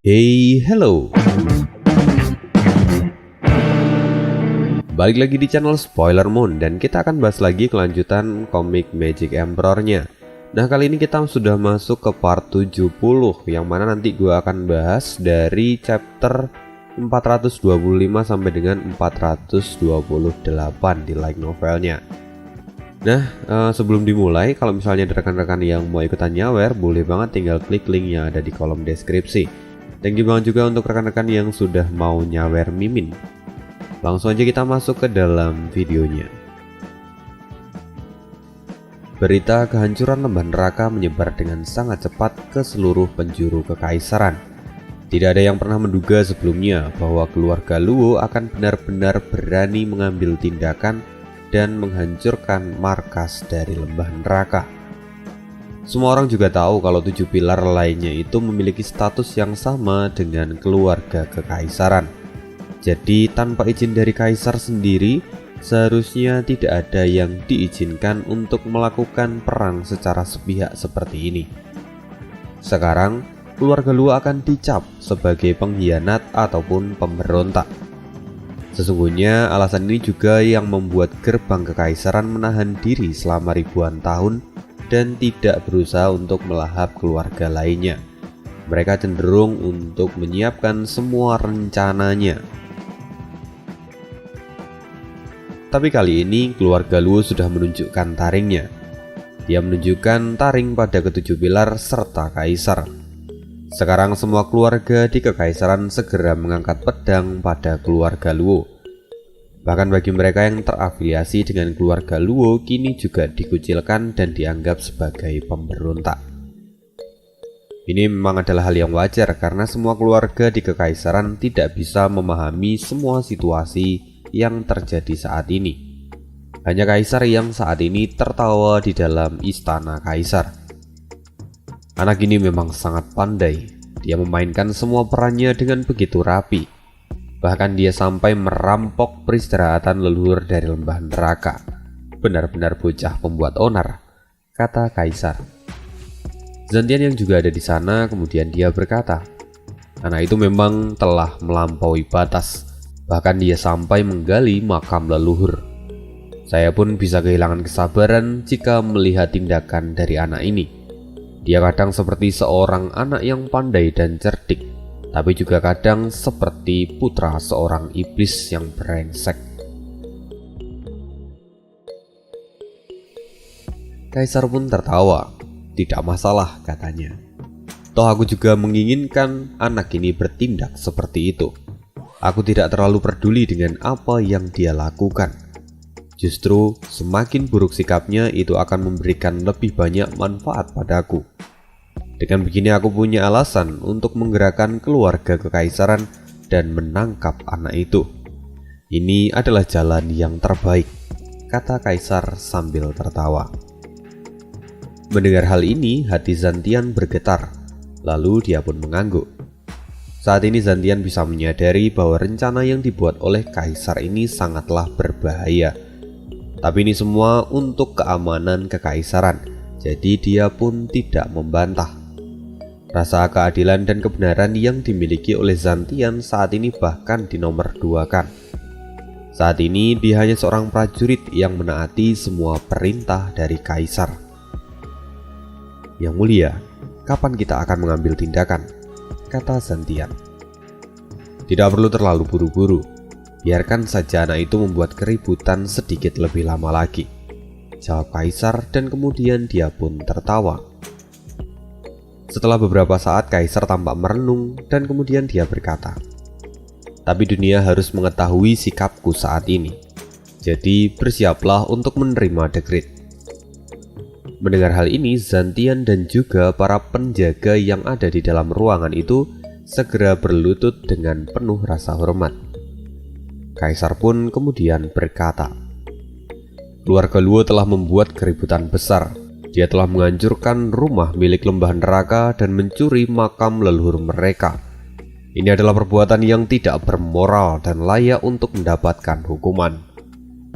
Hey, hello. Balik lagi di channel Spoiler Moon dan kita akan bahas lagi kelanjutan komik Magic Emperor-nya. Nah, kali ini kita sudah masuk ke part 70 yang mana nanti gue akan bahas dari chapter 425 sampai dengan 428 di light novelnya. Nah, sebelum dimulai, kalau misalnya ada rekan-rekan yang mau ikutan nyawer, boleh banget tinggal klik link yang ada di kolom deskripsi. Thank you banget juga untuk rekan-rekan yang sudah mau nyawer Mimin. Langsung aja kita masuk ke dalam videonya. Berita kehancuran lembah neraka menyebar dengan sangat cepat ke seluruh penjuru kekaisaran. Tidak ada yang pernah menduga sebelumnya bahwa keluarga Luo akan benar-benar berani mengambil tindakan dan menghancurkan markas dari lembah neraka. Semua orang juga tahu kalau 7 pilar lainnya itu memiliki status yang sama dengan keluarga kekaisaran. Jadi tanpa izin dari kaisar sendiri, seharusnya tidak ada yang diizinkan untuk melakukan perang secara sepihak seperti ini. Sekarang, keluarga Luo akan dicap sebagai pengkhianat ataupun pemberontak. Sesungguhnya alasan ini juga yang membuat gerbang kekaisaran menahan diri selama ribuan tahun dan tidak berusaha untuk melahap keluarga lainnya. Mereka cenderung untuk menyiapkan semua rencananya. Tapi kali ini keluarga Luo sudah menunjukkan taringnya. Dia menunjukkan taring pada ketujuh pilar serta kaisar. Sekarang semua keluarga di kekaisaran segera mengangkat pedang pada keluarga Luo. Bahkan bagi mereka yang terafiliasi dengan keluarga Luo kini juga dikucilkan dan dianggap sebagai pemberontak. Ini memang adalah hal yang wajar karena semua keluarga di kekaisaran tidak bisa memahami semua situasi yang terjadi saat ini. Hanya kaisar yang saat ini tertawa di dalam istana kaisar. Anak ini memang sangat pandai. Dia memainkan semua perannya dengan begitu rapi. Bahkan dia sampai merampok peristirahatan leluhur dari lembah neraka. Benar-benar bocah pembuat onar, kata kaisar. Zantian yang juga ada di sana kemudian dia berkata, anak itu memang telah melampaui batas. Bahkan dia sampai menggali makam leluhur. Saya pun bisa kehilangan kesabaran jika melihat tindakan dari anak ini. Dia kadang seperti seorang anak yang pandai dan cerdik, tapi juga kadang seperti putra seorang iblis yang brengsek. Kaisar pun tertawa. Tidak masalah, katanya. Toh aku juga menginginkan anak ini bertindak seperti itu. Aku tidak terlalu peduli dengan apa yang dia lakukan. Justru semakin buruk sikapnya itu akan memberikan lebih banyak manfaat padaku. Dengan begini aku punya alasan untuk menggerakkan keluarga kekaisaran dan menangkap anak itu. Ini adalah jalan yang terbaik, kata kaisar sambil tertawa. Mendengar hal ini, hati Zantian bergetar, lalu dia pun mengangguk. Saat ini Zantian bisa menyadari bahwa rencana yang dibuat oleh kaisar ini sangatlah berbahaya. Tapi ini semua untuk keamanan kekaisaran, jadi dia pun tidak membantah. Rasa keadilan dan kebenaran yang dimiliki oleh Zantian saat ini bahkan dinomorduakan. Saat ini dia hanya seorang prajurit yang menaati semua perintah dari kaisar. Yang mulia, kapan kita akan mengambil tindakan? Kata Zantian. Tidak perlu terlalu buru-buru. Biarkan saja anak itu membuat keributan sedikit lebih lama lagi, jawab kaisar, dan kemudian dia pun tertawa. Setelah beberapa saat kaisar tampak merenung dan kemudian dia berkata, tapi dunia harus mengetahui sikapku saat ini. Jadi bersiaplah untuk menerima dekret. Mendengar hal ini, Zantian dan juga para penjaga yang ada di dalam ruangan itu segera berlutut dengan penuh rasa hormat. Kaisar pun kemudian berkata, keluarga Luo telah membuat keributan besar. Dia telah menghancurkan rumah milik lembah neraka dan mencuri makam leluhur mereka. Ini adalah perbuatan yang tidak bermoral dan layak untuk mendapatkan hukuman.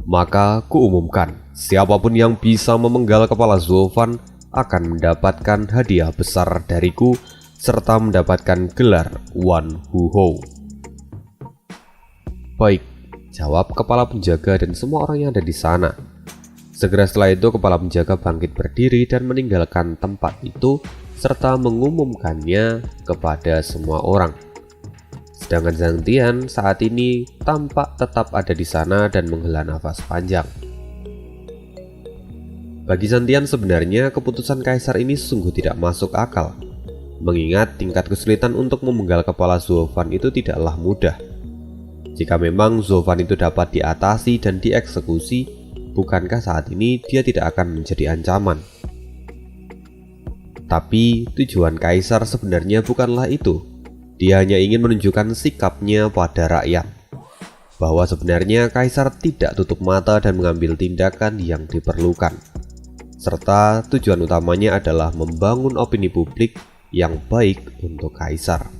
Maka kuumumkan, siapapun yang bisa memenggal kepala Zulfan akan mendapatkan hadiah besar dariku serta mendapatkan gelar Wan Huo. Baik, jawab kepala penjaga dan semua orang yang ada di sana. Segera setelah itu kepala penjaga bangkit berdiri dan meninggalkan tempat itu serta mengumumkannya kepada semua orang. Sedangkan Zhang Tian saat ini tampak tetap ada di sana dan menghela nafas panjang. Bagi Zhang Tian sebenarnya keputusan kaisar ini sungguh tidak masuk akal, mengingat tingkat kesulitan untuk memenggal kepala Zhou Fan itu tidaklah mudah. Jika memang Zhou Fan itu dapat diatasi dan dieksekusi, bukankah saat ini dia tidak akan menjadi ancaman? Tapi tujuan kaisar sebenarnya bukanlah itu. Dia hanya ingin menunjukkan sikapnya pada rakyat, bahwa sebenarnya kaisar tidak tutup mata dan mengambil tindakan yang diperlukan. Serta tujuan utamanya adalah membangun opini publik yang baik untuk kaisar.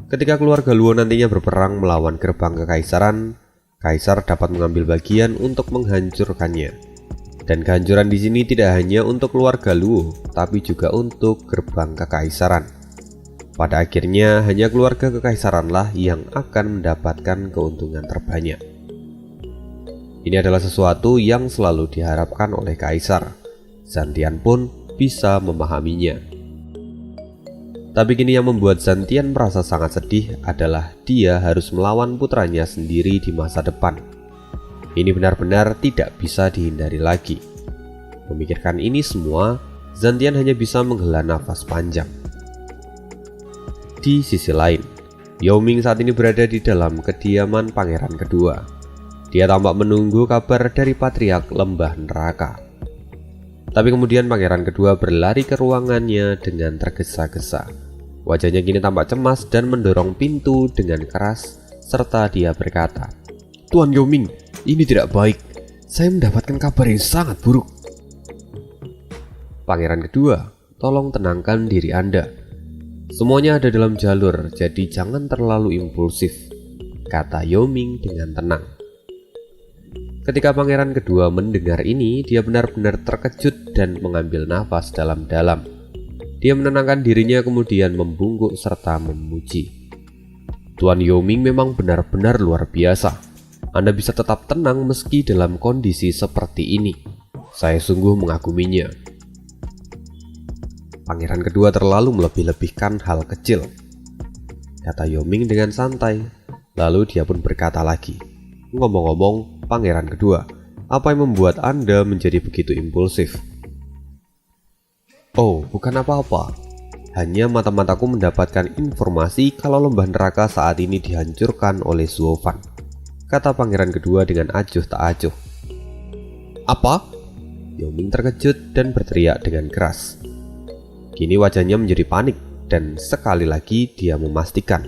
Ketika keluarga Luo nantinya berperang melawan gerbang kekaisaran, kaisar dapat mengambil bagian untuk menghancurkannya. Dan kehancuran di sini tidak hanya untuk keluarga Luo, tapi juga untuk gerbang kekaisaran. Pada akhirnya hanya keluarga kekaisaranlah yang akan mendapatkan keuntungan terbanyak. Ini adalah sesuatu yang selalu diharapkan oleh kaisar. Zhang Tian pun bisa memahaminya. Tapi kini yang membuat Zhang Tian merasa sangat sedih adalah dia harus melawan putranya sendiri di masa depan. Ini benar-benar tidak bisa dihindari lagi. Memikirkan ini semua, Zhang Tian hanya bisa menghela nafas panjang. Di sisi lain, Yao Ming saat ini berada di dalam kediaman pangeran kedua. Dia tampak menunggu kabar dari patriark lembah neraka. Tapi kemudian pangeran kedua berlari ke ruangannya dengan tergesa-gesa. Wajahnya kini tampak cemas dan mendorong pintu dengan keras, serta dia berkata, "Tuan Yao Ming, ini tidak baik. Saya mendapatkan kabar yang sangat buruk." Pangeran kedua, tolong tenangkan diri Anda. Semuanya ada dalam jalur, jadi jangan terlalu impulsif, kata Yao Ming dengan tenang. Ketika pangeran kedua mendengar ini, dia benar-benar terkejut dan mengambil nafas dalam-dalam. Dia menenangkan dirinya kemudian membungkuk serta memuji. Tuan Yao Ming memang benar-benar luar biasa. Anda bisa tetap tenang meski dalam kondisi seperti ini. Saya sungguh mengaguminya. Pangeran kedua terlalu melebih-lebihkan hal kecil, kata Yao Ming dengan santai. Lalu dia pun berkata lagi, "Ngomong-ngomong, pangeran kedua, apa yang membuat Anda menjadi begitu impulsif?" "Oh, bukan apa-apa. Hanya mata-mataku mendapatkan informasi kalau lembah neraka saat ini dihancurkan oleh Zhou Fan," kata pangeran kedua dengan acuh tak acuh. "Apa?" Yao Ming terkejut dan berteriak dengan keras. Kini wajahnya menjadi panik dan sekali lagi dia memastikan,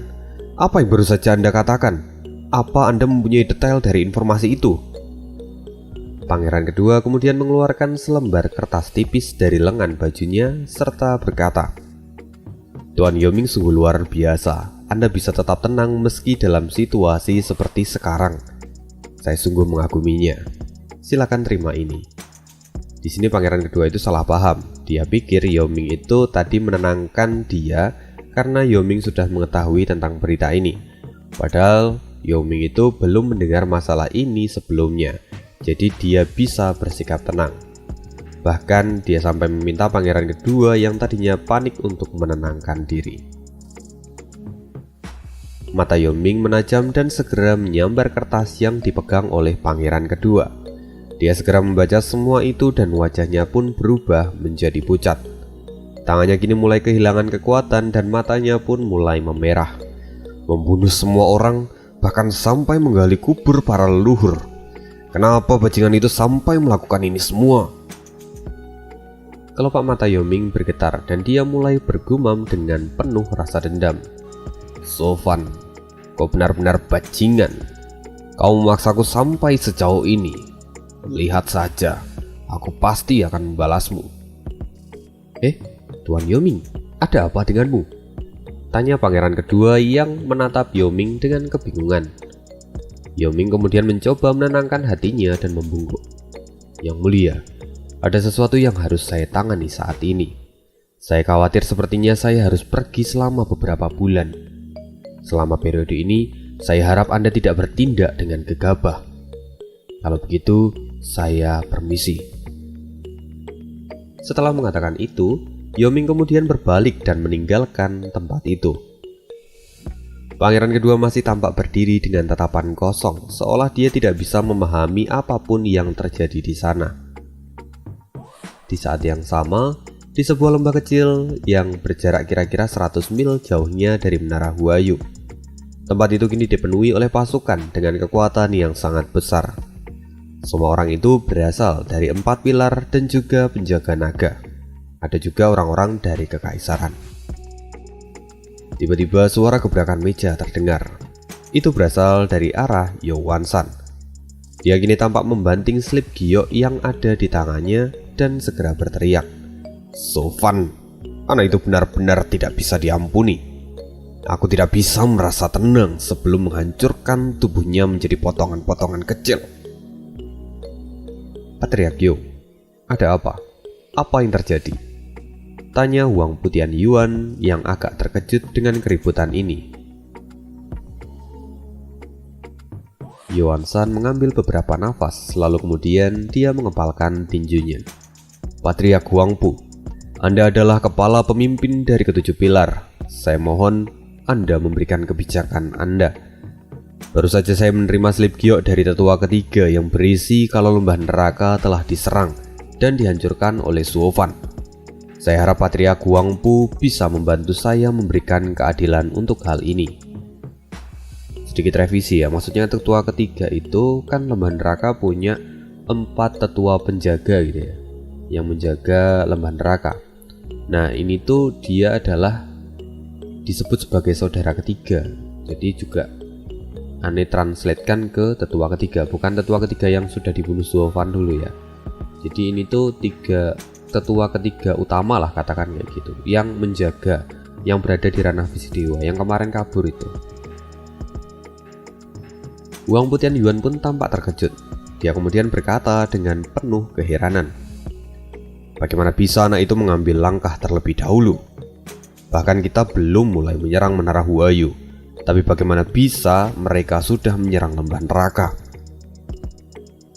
"Apa yang baru saja Anda katakan? Apa Anda mempunyai detail dari informasi itu?" Pangeran kedua kemudian mengeluarkan selembar kertas tipis dari lengan bajunya serta berkata, "Tuan Yao Ming sungguh luar biasa. Anda bisa tetap tenang meski dalam situasi seperti sekarang. Saya sungguh mengaguminya. Silakan terima ini." Di sini pangeran kedua itu salah paham. Dia pikir Yao Ming itu tadi menenangkan dia karena Yao Ming sudah mengetahui tentang berita ini. Padahal Yao Ming itu belum mendengar masalah ini sebelumnya, jadi dia bisa bersikap tenang. Bahkan dia sampai meminta pangeran kedua yang tadinya panik untuk menenangkan diri. Mata Yao Ming menajam dan segera menyambar kertas yang dipegang oleh pangeran kedua. Dia segera membaca semua itu dan wajahnya pun berubah menjadi pucat. Tangannya kini mulai kehilangan kekuatan dan matanya pun mulai memerah. "Membunuh semua orang, bahkan sampai menggali kubur para leluhur. Kenapa bajingan itu sampai melakukan ini semua?" Kelopak mata Yao Ming bergetar dan dia mulai bergumam dengan penuh rasa dendam. "Zhou Fan, kau benar-benar bajingan. Kau memaksaku sampai sejauh ini. Lihat saja, aku pasti akan membalasmu." Tuan Yao Ming, ada apa denganmu?" tanya pangeran kedua yang menatap Yao Ming dengan kebingungan. Yao Ming kemudian mencoba menenangkan hatinya dan membungkuk. "Yang mulia, ada sesuatu yang harus saya tangani saat ini. Saya khawatir sepertinya saya harus pergi selama beberapa bulan. Selama periode ini, saya harap Anda tidak bertindak dengan gegabah. Kalau begitu, saya permisi." Setelah mengatakan itu, Yoming kemudian berbalik dan meninggalkan tempat itu. Pangeran kedua masih tampak berdiri dengan tatapan kosong, seolah dia tidak bisa memahami apapun yang terjadi di sana. Di saat yang sama, di sebuah lembah kecil yang berjarak kira-kira 100 mil jauhnya dari Menara Huayu, tempat itu kini dipenuhi oleh pasukan dengan kekuatan yang sangat besar. Semua orang itu berasal dari 4 pilar dan juga penjaga naga. Ada juga orang-orang dari kekaisaran. Tiba-tiba suara gebrakan meja terdengar. Itu berasal dari arah Yowansan. Dia kini tampak membanting slip giok yang ada di tangannya dan segera berteriak, "Sofan, anak itu benar-benar tidak bisa diampuni. Aku tidak bisa merasa tenang sebelum menghancurkan tubuhnya menjadi potongan-potongan kecil." Teriak Yo, "Ada apa? Apa yang terjadi?" tanya Huang Putian Yuan yang agak terkejut dengan keributan ini. Yuan San mengambil beberapa nafas, lalu kemudian dia mengepalkan tinjunya. "Patriark Huangpu, Anda adalah kepala pemimpin dari ketujuh pilar. Saya mohon Anda memberikan kebijakan Anda. Baru saja saya menerima slip giok dari tetua ketiga yang berisi kalau lembah neraka telah diserang dan dihancurkan oleh Suofan. Saya harap Patriark Huangpu bisa membantu saya memberikan keadilan untuk hal ini." Sedikit revisi ya, maksudnya tetua ketiga itu kan lembah neraka punya 4 tetua penjaga gitu ya, yang menjaga lembah neraka. Nah ini tuh dia adalah disebut sebagai saudara ketiga. Jadi juga aneh translatekan ke tetua ketiga, bukan tetua ketiga yang sudah dibunuh Suofan dulu ya. Jadi ini tuh tetua ketiga utama lah katakan kayak gitu, yang menjaga, yang berada di ranah Visidewa, yang kemarin kabur itu. Huang Putian Yuan pun tampak terkejut. Dia kemudian berkata dengan penuh keheranan, "Bagaimana bisa anak itu mengambil langkah terlebih dahulu? Bahkan kita belum mulai menyerang Menara Huayu, tapi bagaimana bisa mereka sudah menyerang lembah neraka?"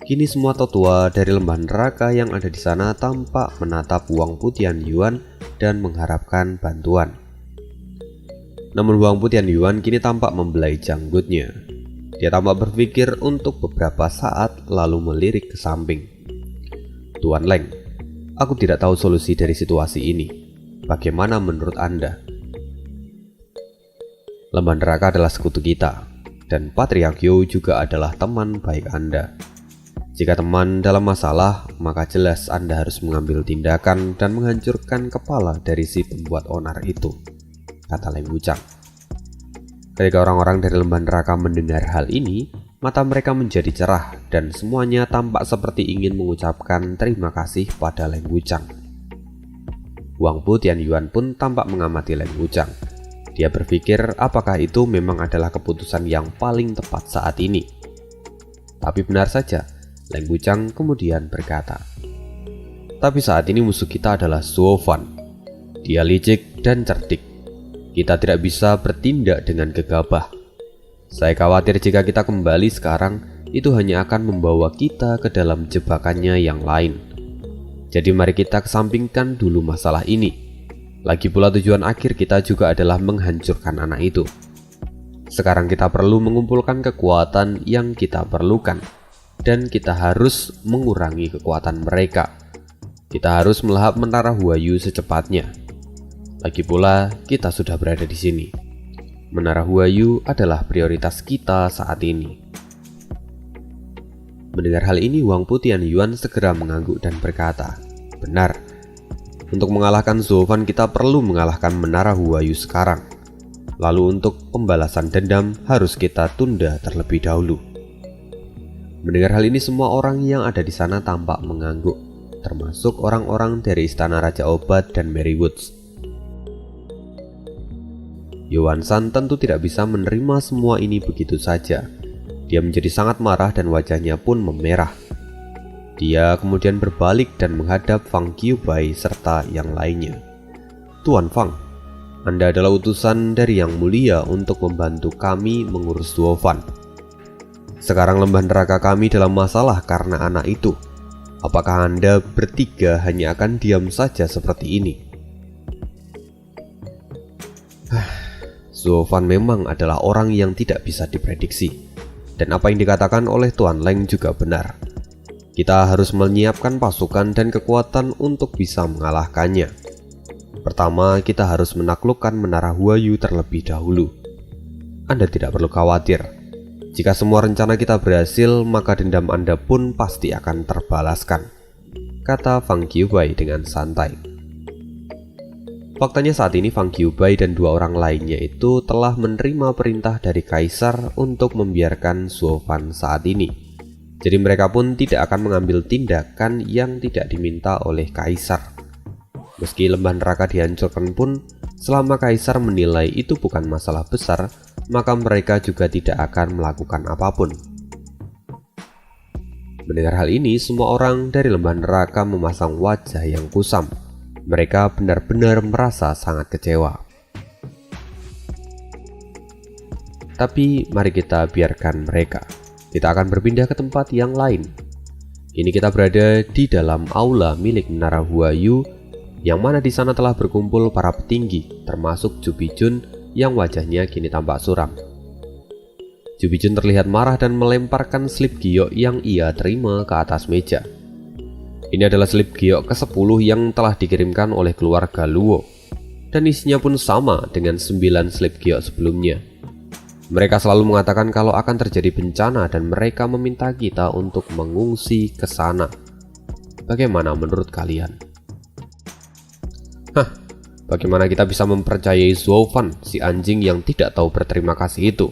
Kini semua tetua dari lembah neraka yang ada di sana tampak menatap Huang Putian Yuan dan mengharapkan bantuan. Namun Huang Putian Yuan kini tampak membelai janggutnya. Dia tampak berpikir untuk beberapa saat lalu melirik ke samping. "Tuan Leng, aku tidak tahu solusi dari situasi ini. Bagaimana menurut Anda?" Lembah neraka adalah sekutu kita, dan Patriark Yo juga adalah teman baik Anda. Jika teman dalam masalah, maka jelas Anda harus mengambil tindakan dan menghancurkan kepala dari si pembuat onar itu, kata Leng Wuchang. Ketika orang-orang dari lembah neraka mendengar hal ini, mata mereka menjadi cerah dan semuanya tampak seperti ingin mengucapkan terima kasih pada Leng Wuchang. Huang Putian Yuan pun tampak mengamati Leng Wuchang. Dia berpikir apakah itu memang adalah keputusan yang paling tepat saat ini. Tapi benar saja, Leng Wuchang kemudian berkata, "Tapi saat ini musuh kita adalah Suofan. Dia licik dan cerdik. Kita tidak bisa bertindak dengan gegabah. Saya khawatir jika kita kembali sekarang, itu hanya akan membawa kita ke dalam jebakannya yang lain. Jadi mari kita kesampingkan dulu masalah ini. Lagi pula tujuan akhir kita juga adalah menghancurkan anak itu. Sekarang kita perlu mengumpulkan kekuatan yang kita perlukan, dan kita harus mengurangi kekuatan mereka. Kita harus melahap Menara Huayu secepatnya. Lagi pula, kita sudah berada di sini. Menara Huayu adalah prioritas kita saat ini." Mendengar hal ini, Huang Putian Yuan segera mengangguk dan berkata, "Benar. Untuk mengalahkan Suofan kita perlu mengalahkan Menara Huayu sekarang. Lalu untuk pembalasan dendam harus kita tunda terlebih dahulu." Mendengar hal ini, semua orang yang ada di sana tampak mengangguk, termasuk orang-orang dari Istana Raja Obat dan Mary Woods. Yuan San tentu tidak bisa menerima semua ini begitu saja. Dia menjadi sangat marah dan wajahnya pun memerah. Dia kemudian berbalik dan menghadap Fang Qiubai serta yang lainnya. Tuan Fang, Anda adalah utusan dari Yang Mulia untuk membantu kami mengurus Duofan. Sekarang lembah neraka kami dalam masalah karena anak itu. Apakah Anda bertiga hanya akan diam saja seperti ini? Duofan memang adalah orang yang tidak bisa diprediksi. Dan apa yang dikatakan oleh Tuan Leng juga benar. Kita harus menyiapkan pasukan dan kekuatan untuk bisa mengalahkannya. Pertama, kita harus menaklukkan Menara Huayu terlebih dahulu. Anda tidak perlu khawatir. Jika semua rencana kita berhasil, maka dendam Anda pun pasti akan terbalaskan, kata Fang Qiubai dengan santai. Faktanya saat ini Fang Qiubai dan dua orang lainnya itu telah menerima perintah dari Kaisar untuk membiarkan Duofan saat ini. Jadi mereka pun tidak akan mengambil tindakan yang tidak diminta oleh Kaisar. Meski lembah neraka dihancurkan pun, selama Kaisar menilai itu bukan masalah besar, maka mereka juga tidak akan melakukan apapun. Mendengar hal ini, semua orang dari lembah neraka memasang wajah yang kusam. Mereka benar-benar merasa sangat kecewa. Tapi mari kita biarkan mereka. Kita akan berpindah ke tempat yang lain. Kini kita berada di dalam aula milik Menara Huayu, yang mana di sana telah berkumpul para petinggi, termasuk Ju Bijun yang wajahnya kini tampak suram. Ju Bijun terlihat marah dan melemparkan slip giok yang ia terima ke atas meja. Ini adalah slip giok ke-10 yang telah dikirimkan oleh keluarga Luo, dan isinya pun sama dengan 9 slip giok sebelumnya. Mereka selalu mengatakan kalau akan terjadi bencana dan mereka meminta kita untuk mengungsi ke sana. Bagaimana menurut kalian? Bagaimana kita bisa mempercayai Duofan, si anjing yang tidak tahu berterima kasih itu?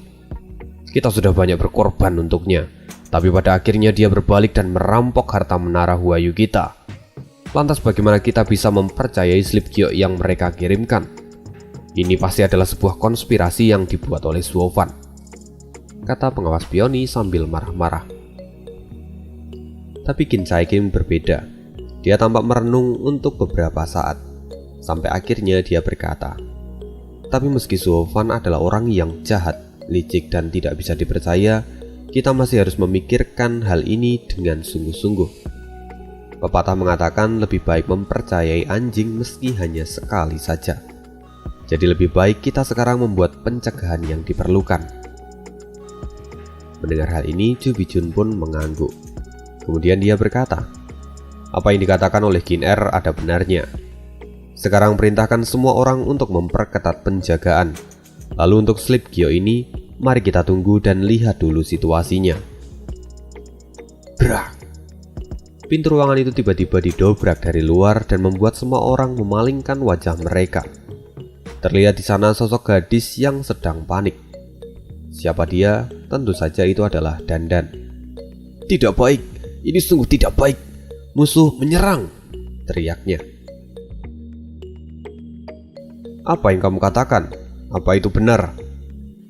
Kita sudah banyak berkorban untuknya, tapi pada akhirnya dia berbalik dan merampok harta Menara Huayu kita. Lantas bagaimana kita bisa mempercayai slip giok yang mereka kirimkan? Ini pasti adalah sebuah konspirasi yang dibuat oleh Duofan, kata pengawas Peony sambil marah-marah. Tapi Qin Caiqin berbeda. Dia tampak merenung untuk beberapa saat. Sampai akhirnya dia berkata, tapi meski Duofan adalah orang yang jahat, licik dan tidak bisa dipercaya, kita masih harus memikirkan hal ini dengan sungguh-sungguh. Pepatah mengatakan lebih baik mempercayai anjing meski hanya sekali saja. Jadi lebih baik kita sekarang membuat pencegahan yang diperlukan. Mendengar hal ini, Ju Bijun pun mengangguk. Kemudian dia berkata, apa yang dikatakan oleh Qin Er ada benarnya. Sekarang perintahkan semua orang untuk memperketat penjagaan. Lalu untuk slip giok ini, mari kita tunggu dan lihat dulu situasinya. Brak! Pintu ruangan itu tiba-tiba didobrak dari luar dan membuat semua orang memalingkan wajah mereka. Terlihat di sana sosok gadis yang sedang panik. Siapa dia? Tentu saja itu adalah Dandan. Tidak baik, ini sungguh tidak baik. Musuh menyerang, teriaknya. Apa yang kamu katakan? Apa itu benar?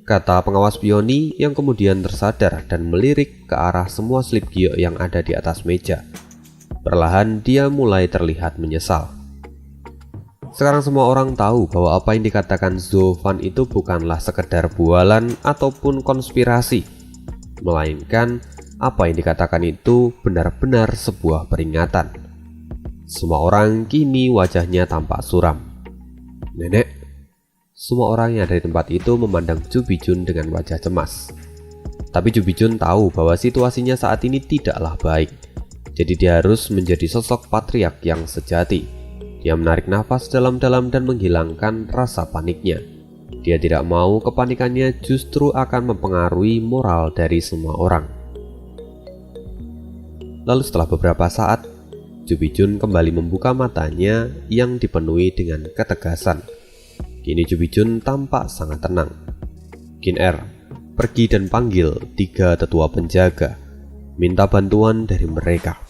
Kata pengawas Peony yang kemudian tersadar dan melirik ke arah semua slip giok yang ada di atas meja. Perlahan dia mulai terlihat menyesal. Sekarang semua orang tahu bahwa apa yang dikatakan Duofan itu bukanlah sekedar bualan ataupun konspirasi, melainkan apa yang dikatakan itu benar-benar sebuah peringatan. Semua orang kini wajahnya tampak suram. Nenek, semua orang yang ada di tempat itu memandang Ju Bijun dengan wajah cemas. Tapi Ju Bijun tahu bahwa situasinya saat ini tidaklah baik. Jadi dia harus menjadi sosok patriark yang sejati. Dia menarik nafas dalam-dalam dan menghilangkan rasa paniknya. Dia tidak mau kepanikannya justru akan mempengaruhi moral dari semua orang. Lalu setelah beberapa saat, Ju Bijun kembali membuka matanya yang dipenuhi dengan ketegasan. Kini Ju Bijun tampak sangat tenang. Qin Er, pergi dan panggil 3 tetua penjaga. Minta bantuan dari mereka.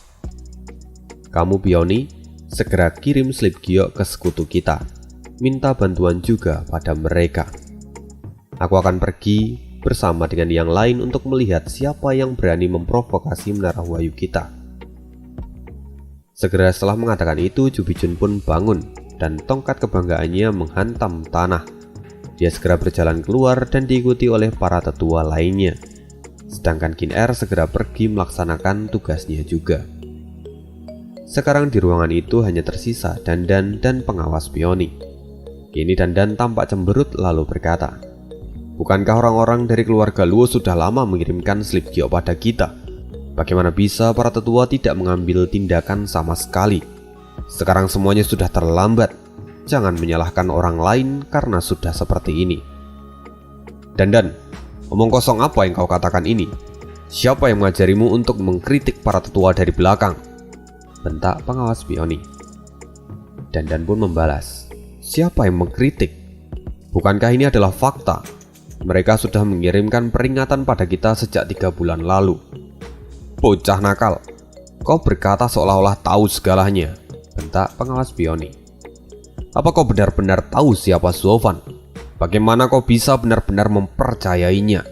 Kamu Peony, segera kirim slip giok ke sekutu kita. Minta bantuan juga pada mereka. Aku akan pergi bersama dengan yang lain untuk melihat siapa yang berani memprovokasi Menara Huayu kita. Segera setelah mengatakan itu, Ju Bijun pun bangun dan tongkat kebanggaannya menghantam tanah. Dia segera berjalan keluar dan diikuti oleh para tetua lainnya. Sedangkan Qin Er segera pergi melaksanakan tugasnya juga. Sekarang di ruangan itu hanya tersisa Dandan dan pengawas Peony. Kini Dandan tampak cemberut lalu berkata, "Bukankah orang-orang dari keluarga Luo sudah lama mengirimkan slip giok pada kita? Bagaimana bisa para tetua tidak mengambil tindakan sama sekali? Sekarang semuanya sudah terlambat. Jangan menyalahkan orang lain karena sudah seperti ini." "Dandan, omong kosong apa yang kau katakan ini? Siapa yang mengajarimu untuk mengkritik para tetua dari belakang?" bentak pengawas Peony. Dandan pun membalas, "Siapa yang mengkritik? Bukankah ini adalah fakta? Mereka sudah mengirimkan peringatan pada kita sejak 3 bulan lalu." "Bocah nakal, kau berkata seolah-olah tahu segalanya," bentak pengawas Peony. "Apa kau benar-benar tahu siapa Zuofan? Bagaimana kau bisa benar-benar mempercayainya?"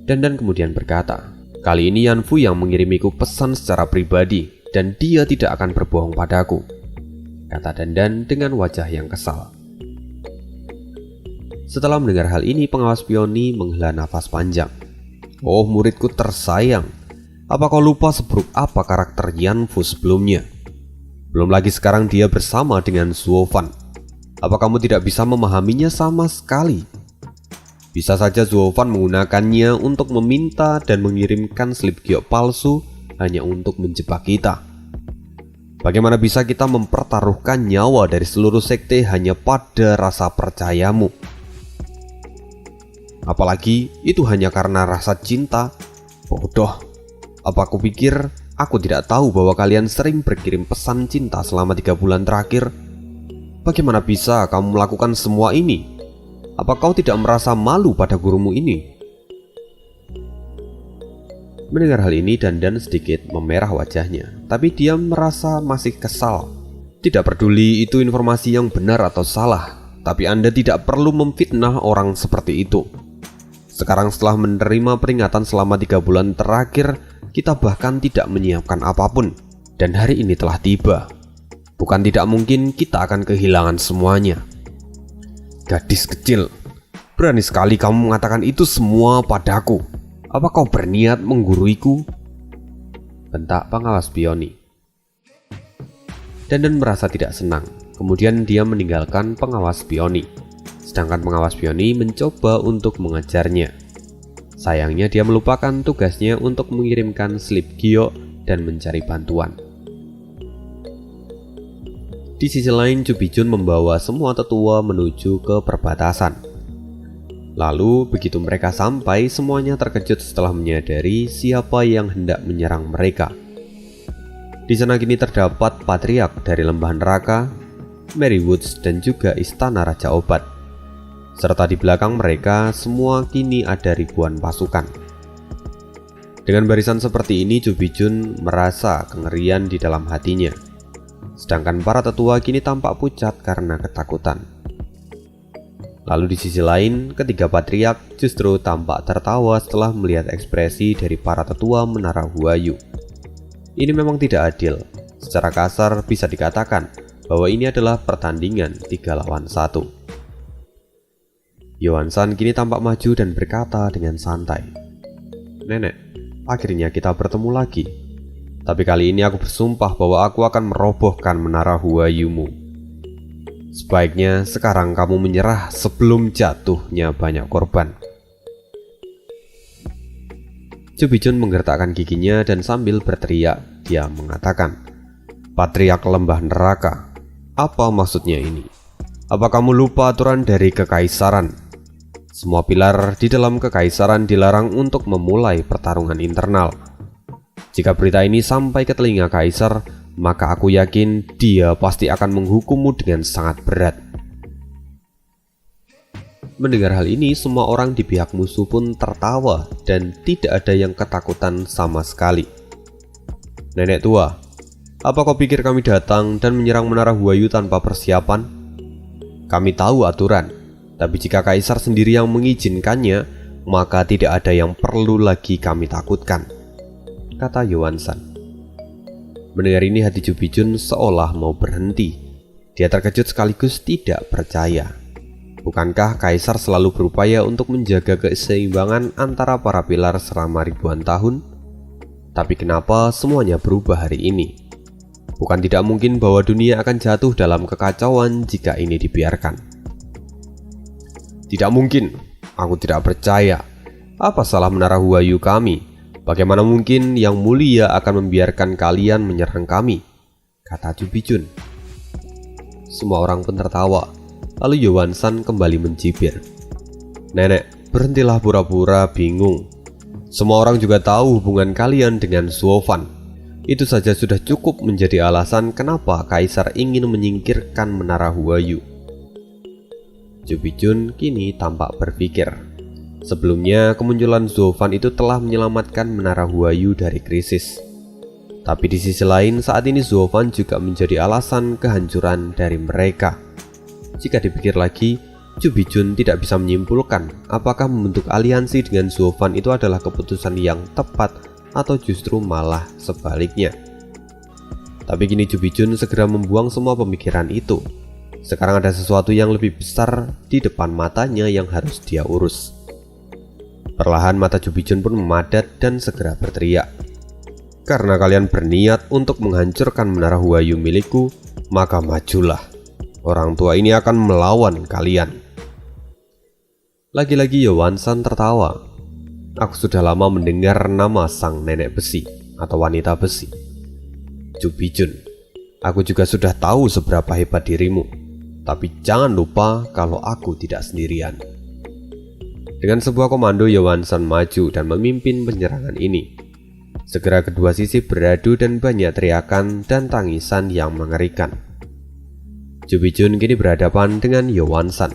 Dandan kemudian berkata, "Kali ini Yan Fu yang mengirimiku pesan secara pribadi dan dia tidak akan berbohong padaku," kata Dandan dengan wajah yang kesal. Setelah mendengar hal ini, pengawas Peony menghela nafas panjang. "Oh muridku tersayang, apa kau lupa seburuk apa karakter Yan Fu sebelumnya? Belum lagi sekarang dia bersama dengan Zuofan. Apa kamu tidak bisa memahaminya sama sekali? Bisa saja Zuofan menggunakannya untuk meminta dan mengirimkan slip giok palsu hanya untuk menjebak kita. Bagaimana bisa kita mempertaruhkan nyawa dari seluruh sekte hanya pada rasa percayamu? Apalagi itu hanya karena rasa cinta. Bodoh. Apa aku pikir aku tidak tahu bahwa kalian sering berkirim pesan cinta selama 3 bulan terakhir? Bagaimana bisa kamu melakukan semua ini? Apa kau tidak merasa malu pada gurumu ini?" Mendengar hal ini, Dandan sedikit memerah wajahnya, tapi dia merasa masih kesal. Tidak peduli itu informasi yang benar atau salah, tapi Anda tidak perlu memfitnah orang seperti itu. Sekarang setelah menerima peringatan selama 3 bulan terakhir, kita bahkan tidak menyiapkan apapun, dan hari ini telah tiba. Bukan tidak mungkin kita akan kehilangan semuanya. Gadis kecil, berani sekali kamu mengatakan itu semua padaku. Apa kau berniat mengguruiku? bentak pengawas Peony. Dandan merasa tidak senang, kemudian dia meninggalkan pengawas Peony. Sedangkan pengawas Peony mencoba untuk mengejarnya. Sayangnya dia melupakan tugasnya untuk mengirimkan slip giok dan mencari bantuan. Di sisi lain, Chu Bijun membawa semua tetua menuju ke perbatasan. Lalu begitu mereka sampai, semuanya terkejut setelah menyadari siapa yang hendak menyerang mereka. Di sana kini terdapat patriark dari lembah neraka, Mary Woods, dan juga istana Raja Obat. Serta di belakang mereka semua kini ada ribuan pasukan. Dengan barisan seperti ini, Chu Bijun merasa kengerian di dalam hatinya. Sedangkan para tetua kini tampak pucat karena ketakutan. Lalu di sisi lain, ketiga patriark justru tampak tertawa setelah melihat ekspresi dari para tetua menara Huayu. Ini memang tidak adil. Secara kasar bisa dikatakan bahwa ini adalah pertandingan 3 lawan 1. Yuan Shan kini tampak maju dan berkata dengan santai, "Nenek, akhirnya kita bertemu lagi. Tapi kali ini aku bersumpah bahwa aku akan merobohkan menara Huayumu. Sebaiknya sekarang kamu menyerah sebelum jatuhnya banyak korban." Chu Bijun menggertakkan giginya dan sambil berteriak, dia mengatakan, "Patriark lembah neraka, apa maksudnya ini? Apa kamu lupa aturan dari kekaisaran? Semua pilar di dalam kekaisaran dilarang untuk memulai pertarungan internal. Jika berita ini sampai ke telinga kaisar, maka aku yakin dia pasti akan menghukummu dengan sangat berat." Mendengar hal ini, semua orang di pihak musuh pun tertawa dan tidak ada yang ketakutan sama sekali. "Nenek tua, apa kau pikir kami datang dan menyerang menara Huayu tanpa persiapan? Kami tahu aturan, tapi jika kaisar sendiri yang mengizinkannya, maka tidak ada yang perlu lagi kami takutkan," kata Yuan Shan. Mendengar ini hati Jubijun seolah mau berhenti. Dia terkejut sekaligus tidak percaya. Bukankah kaisar selalu berupaya untuk menjaga keseimbangan antara para pilar selama ribuan tahun? Tapi kenapa semuanya berubah hari ini? Bukan tidak mungkin bahwa dunia akan jatuh dalam kekacauan jika ini dibiarkan. Tidak mungkin, aku tidak percaya. Apa salah menara Huayu kami? Bagaimana mungkin Yang Mulia akan membiarkan kalian menyerang kami? Kata Jubijun. Semua orang pun tertawa. Lalu Yowanssan kembali mencibir. Nenek, berhentilah pura-pura bingung. Semua orang juga tahu hubungan kalian dengan Suofan. Itu saja sudah cukup menjadi alasan kenapa kaisar ingin menyingkirkan menara Huayu. Jubijun kini tampak berpikir. Sebelumnya, kemunculan Suofan itu telah menyelamatkan menara Huayu dari krisis. Tapi di sisi lain, saat ini Suofan juga menjadi alasan kehancuran dari mereka. Jika dipikir lagi, Jubijun tidak bisa menyimpulkan apakah membentuk aliansi dengan Suofan itu adalah keputusan yang tepat atau justru malah sebaliknya. Tapi kini Jubijun segera membuang semua pemikiran itu. Sekarang ada sesuatu yang lebih besar di depan matanya yang harus dia urus. Perlahan mata Jubijun pun memadat dan segera berteriak. Karena kalian berniat untuk menghancurkan menara Huayu milikku, maka majulah. Orang tua ini akan melawan kalian. Lagi-lagi Yowanssan tertawa. Aku sudah lama mendengar nama sang nenek besi atau wanita besi. Jubijun, aku juga sudah tahu seberapa hebat dirimu. Tapi jangan lupa kalau aku tidak sendirian. Dengan sebuah komando, Yowanssan maju dan memimpin penyerangan ini. Segera kedua sisi beradu dan banyak teriakan dan tangisan yang mengerikan. Jubijun kini berhadapan dengan Yowanssan.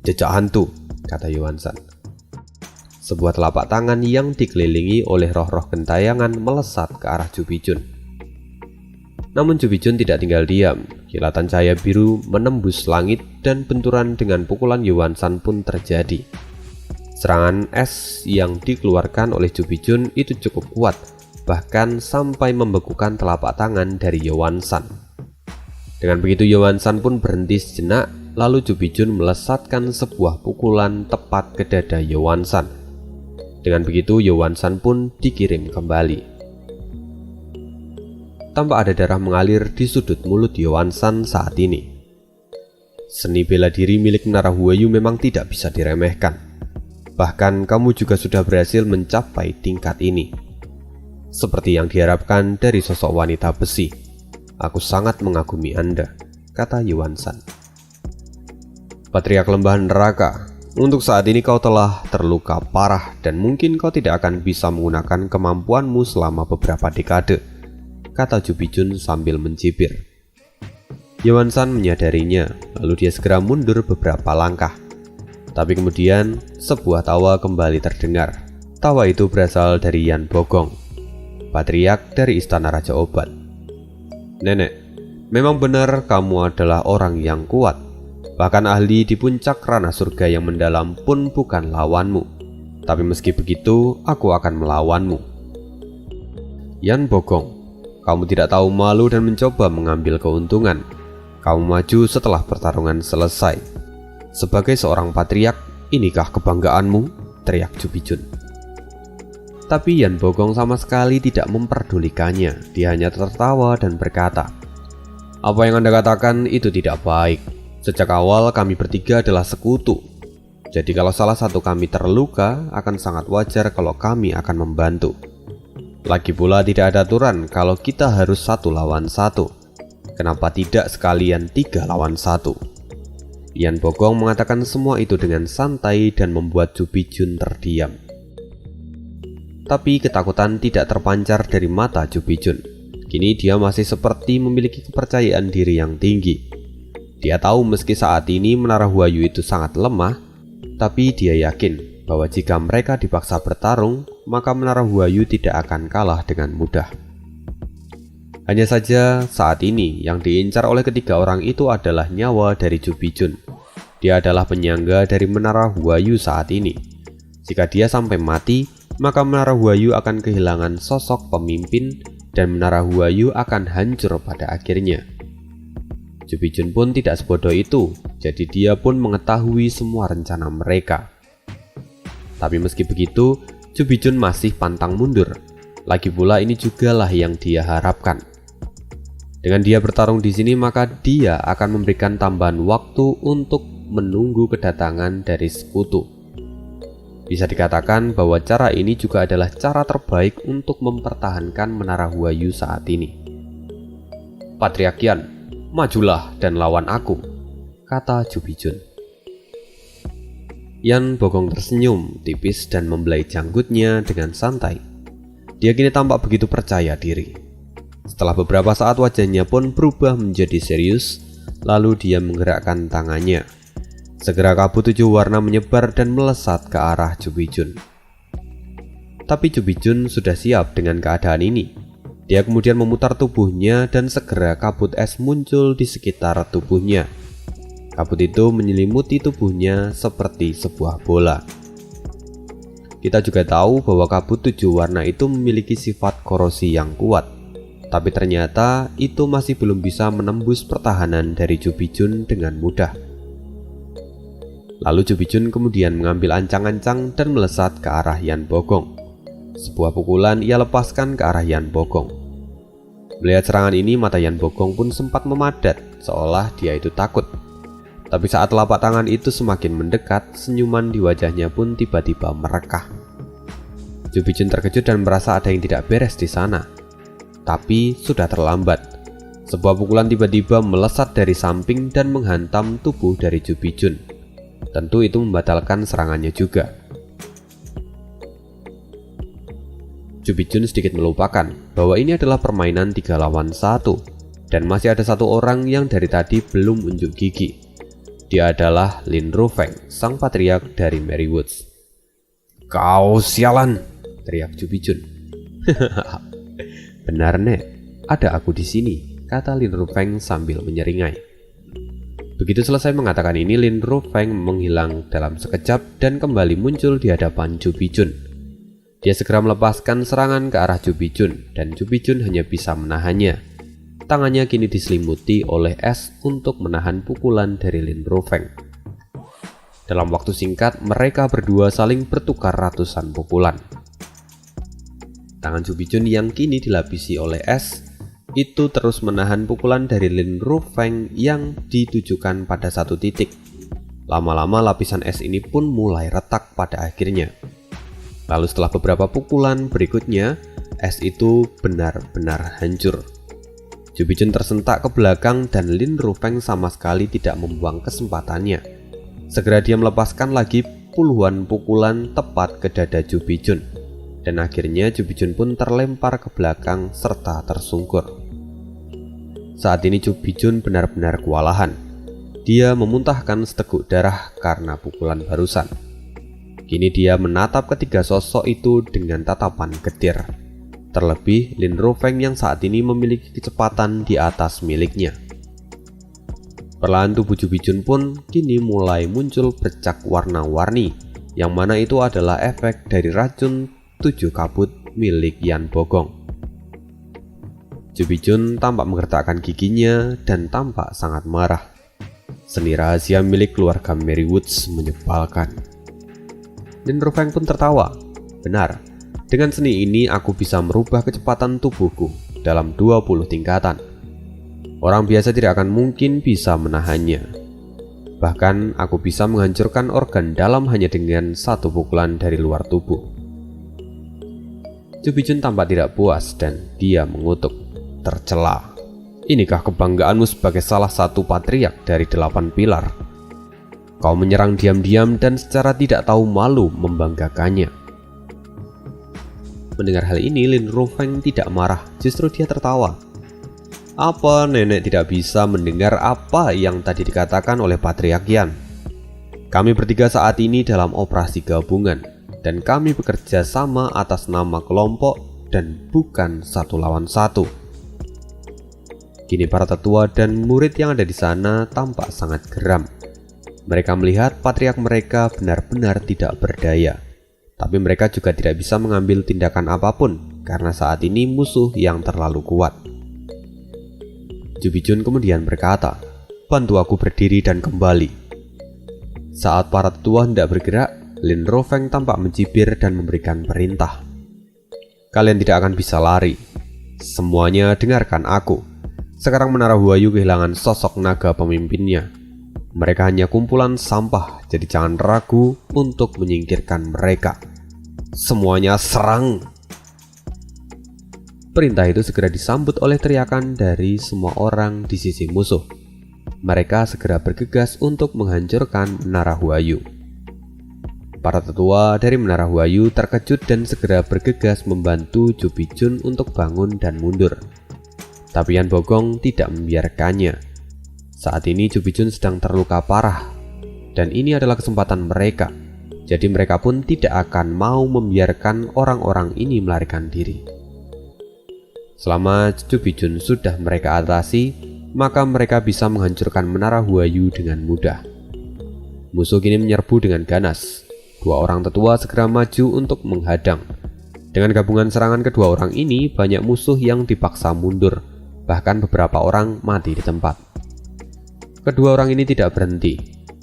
Jejak hantu, kata Yowanssan. Sebuah telapak tangan yang dikelilingi oleh roh-roh gentayangan melesat ke arah Jubijun. Namun Jubijun tidak tinggal diam. Kilatan cahaya biru menembus langit dan benturan dengan pukulan Yowanssan pun terjadi. Serangan es yang dikeluarkan oleh Jubijun itu cukup kuat, bahkan sampai membekukan telapak tangan dari Yowanssan. Dengan begitu Yowanssan pun berhenti sejenak, lalu Jubijun melesatkan sebuah pukulan tepat ke dada Yowanssan. Dengan begitu Yowanssan pun dikirim kembali. Tampak ada darah mengalir di sudut mulut Yowanssan saat ini. Seni bela diri milik menara Huayu memang tidak bisa diremehkan. Bahkan kamu juga sudah berhasil mencapai tingkat ini. Seperti yang diharapkan dari sosok wanita besi. Aku sangat mengagumi Anda, kata Yowanssan. Patriark Lembah Neraka, untuk saat ini kau telah terluka parah dan mungkin kau tidak akan bisa menggunakan kemampuanmu selama beberapa dekade, kata Jubijun sambil mencibir. Yowanssan menyadarinya, lalu dia segera mundur beberapa langkah. Tapi kemudian, sebuah tawa kembali terdengar. Tawa itu berasal dari Yan Bogong, patriark dari Istana Raja Obat. Nenek, memang benar kamu adalah orang yang kuat. Bahkan ahli di puncak ranah surga yang mendalam pun bukan lawanmu. Tapi meski begitu, aku akan melawanmu. Yan Bogong, kamu tidak tahu malu dan mencoba mengambil keuntungan. Kamu maju setelah pertarungan selesai. Sebagai seorang patriark, inikah kebanggaanmu? Teriak Jubijun. Tapi Yan Bogong sama sekali tidak memperdulikannya. Dia hanya tertawa dan berkata, apa yang Anda katakan itu tidak baik. Sejak awal kami bertiga adalah sekutu. Jadi kalau salah satu kami terluka, akan sangat wajar kalau kami akan membantu. Lagi pula tidak ada aturan kalau kita harus 1 lawan 1. Kenapa tidak sekalian 3 lawan 1? Yan Bogong mengatakan semua itu dengan santai dan membuat Jubijun terdiam. Tapi ketakutan tidak terpancar dari mata Jubijun. Kini dia masih seperti memiliki kepercayaan diri yang tinggi. Dia tahu meski saat ini menara Huayu itu sangat lemah, tapi dia yakin bahwa jika mereka dipaksa bertarung, maka menara Huayu tidak akan kalah dengan mudah. Hanya saja saat ini yang diincar oleh ketiga orang itu adalah nyawa dari Jubijun. Dia adalah penyangga dari menara Huayu saat ini. Jika dia sampai mati, maka menara Huayu akan kehilangan sosok pemimpin dan menara Huayu akan hancur pada akhirnya. Chu Bijun pun tidak sebodoh itu, jadi dia pun mengetahui semua rencana mereka. Tapi meski begitu, Chu Bijun masih pantang mundur. Lagi pula ini jugalah yang dia harapkan. Dengan dia bertarung di sini, maka dia akan memberikan tambahan waktu untuk menunggu kedatangan dari sekutu. Bisa dikatakan bahwa cara ini juga adalah cara terbaik untuk mempertahankan menara Huayu saat ini. Patriark Yan, majulah dan lawan aku, kata Chu Bijun. Yan Bogong tersenyum tipis dan membelai janggutnya dengan santai. Dia kini tampak begitu percaya diri. Setelah beberapa saat wajahnya pun berubah menjadi serius, lalu dia menggerakkan tangannya. Segera kabut 7 warna menyebar dan melesat ke arah Chu Bijun. Tapi Chu Bijun sudah siap dengan keadaan ini. Dia kemudian memutar tubuhnya dan segera kabut es muncul di sekitar tubuhnya. Kabut itu menyelimuti tubuhnya seperti sebuah bola. Kita juga tahu bahwa kabut 7 warna itu memiliki sifat korosi yang kuat. Tapi ternyata itu masih belum bisa menembus pertahanan dari Chu Bijun dengan mudah. Lalu Chu Bijun kemudian mengambil ancang-ancang dan melesat ke arah Yan Bogong. Sebuah pukulan ia lepaskan ke arah Yan Bogong. Melihat serangan ini, mata Yan Bogong pun sempat memadat, seolah dia itu takut. Tapi saat telapak tangan itu semakin mendekat, senyuman di wajahnya pun tiba-tiba merekah. Chu Bijun terkejut dan merasa ada yang tidak beres di sana. Tapi sudah terlambat. Sebuah pukulan tiba-tiba melesat dari samping dan menghantam tubuh dari Chu Bijun. Tentu itu membatalkan serangannya juga. Chu Bijun sedikit melupakan bahwa ini adalah permainan 3 lawan 1 dan masih ada satu orang yang dari tadi belum unjuk gigi. Dia adalah Lin Rufeng, sang patriark dari Merry Woods. "Kau sialan!" teriak Chu Bijun. "Benar, Nek, ada aku di sini," kata Lin Rufeng sambil menyeringai. Begitu selesai mengatakan ini, Lin Rufeng menghilang dalam sekejap dan kembali muncul di hadapan Chu Bijun. Dia segera melepaskan serangan ke arah Chu Bijun dan Chu Bijun hanya bisa menahannya. Tangannya kini diselimuti oleh es untuk menahan pukulan dari Lin Rufeng. Dalam waktu singkat, mereka berdua saling bertukar ratusan pukulan. Tangan Chu Bijun yang kini dilapisi oleh es itu terus menahan pukulan dari Lin Rufeng yang ditujukan pada satu titik. Lama-lama lapisan es ini pun mulai retak pada akhirnya. Lalu setelah beberapa pukulan berikutnya, es itu benar-benar hancur. Chu Bijun tersentak ke belakang dan Lin Rufeng sama sekali tidak membuang kesempatannya. Segera dia melepaskan lagi puluhan pukulan tepat ke dada Chu Bijun. Dan akhirnya Chu Bijun pun terlempar ke belakang serta tersungkur. Saat ini Chu Bijun benar-benar kewalahan. Dia memuntahkan seteguk darah karena pukulan barusan. Kini dia menatap ketiga sosok itu dengan tatapan getir. Terlebih Lin Rufeng yang saat ini memiliki kecepatan di atas miliknya. Perlahan tubuh Chu Bijun pun kini mulai muncul bercak warna-warni, yang mana itu adalah efek dari racun 7 kabut milik Yan Bogong. Chu Bijun tampak menggertakkan giginya dan tampak sangat marah. Seni rahasia milik keluarga Merry Woods menyebalkan. Lin Rufeng pun tertawa. Benar, dengan seni ini aku bisa merubah kecepatan tubuhku dalam 20 tingkatan. Orang biasa tidak akan mungkin bisa menahannya. Bahkan aku bisa menghancurkan organ dalam hanya dengan satu pukulan dari luar tubuh. Chu Bijun tampak tidak puas dan dia mengutuk. Tercela. Inikah kebanggaanmu sebagai salah satu patriark dari 8 pilar? Kau menyerang diam-diam dan secara tidak tahu malu membanggakannya. Mendengar hal ini, Lin Rufeng tidak marah, justru dia tertawa. Apa nenek tidak bisa mendengar apa yang tadi dikatakan oleh Patriark Yan? Kami bertiga saat ini dalam operasi gabungan, dan kami bekerja sama atas nama kelompok dan bukan 1 lawan 1. Kini para tetua dan murid yang ada di sana tampak sangat geram. Mereka melihat patriark mereka benar-benar tidak berdaya. Tapi mereka juga tidak bisa mengambil tindakan apapun karena saat ini musuh yang terlalu kuat. Jubijun kemudian berkata, "Bantu aku berdiri dan kembali." Saat para tetua hendak bergerak, Lin Rofeng tampak mencibir dan memberikan perintah. "Kalian tidak akan bisa lari. Semuanya dengarkan aku. Sekarang Menara Huayu kehilangan sosok naga pemimpinnya. Mereka hanya kumpulan sampah, jadi jangan ragu untuk menyingkirkan mereka. Semuanya serang!" Perintah itu segera disambut oleh teriakan dari semua orang di sisi musuh. Mereka segera bergegas untuk menghancurkan Menara Huayu. Para tetua dari Menara Huayu terkejut dan segera bergegas membantu Jubijun untuk bangun dan mundur. Tapi Yan Bogong tidak membiarkannya. Saat ini Jubijun sedang terluka parah, dan ini adalah kesempatan mereka. Jadi mereka pun tidak akan mau membiarkan orang-orang ini melarikan diri. Selama Jubijun sudah mereka atasi, maka mereka bisa menghancurkan Menara Huayu dengan mudah. Musuh kini menyerbu dengan ganas. Dua orang tetua segera maju untuk menghadang. Dengan gabungan serangan kedua orang ini, banyak musuh yang dipaksa mundur. Bahkan beberapa orang mati di tempat. Kedua orang ini tidak berhenti.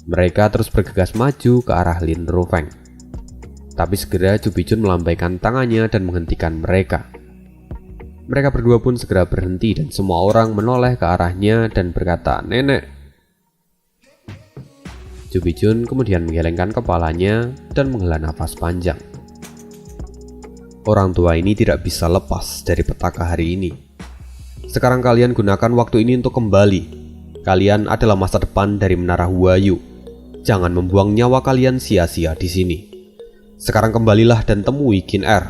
Mereka terus bergegas maju ke arah Lin Rofeng. Tapi segera Jubijun melambaikan tangannya dan menghentikan mereka. Mereka berdua pun segera berhenti dan semua orang menoleh ke arahnya dan berkata, "Nenek." Jubijun kemudian menggelengkan kepalanya dan menghela nafas panjang. Orang tua ini tidak bisa lepas dari petaka hari ini. Sekarang kalian gunakan waktu ini untuk kembali. Kalian adalah masa depan dari Menara Huayu. Jangan membuang nyawa kalian sia-sia di sini. Sekarang kembalilah dan temui Qin Er.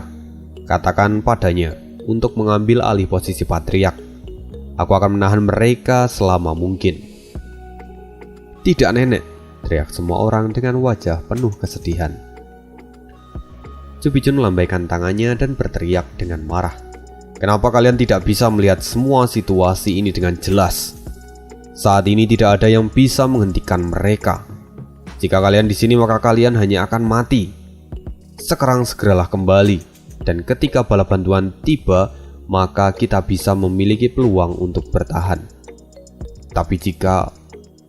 Katakan padanya untuk mengambil alih posisi patriark. Aku akan menahan mereka selama mungkin. "Tidak, Nenek," teriak semua orang dengan wajah penuh kesedihan. Jubijun melambaikan tangannya dan berteriak dengan marah. "Kenapa kalian tidak bisa melihat semua situasi ini dengan jelas? Saat ini tidak ada yang bisa menghentikan mereka. Jika kalian di sini maka kalian hanya akan mati. Sekarang segeralah kembali. Dan ketika bala bantuan tiba, maka kita bisa memiliki peluang untuk bertahan." Tapi jika...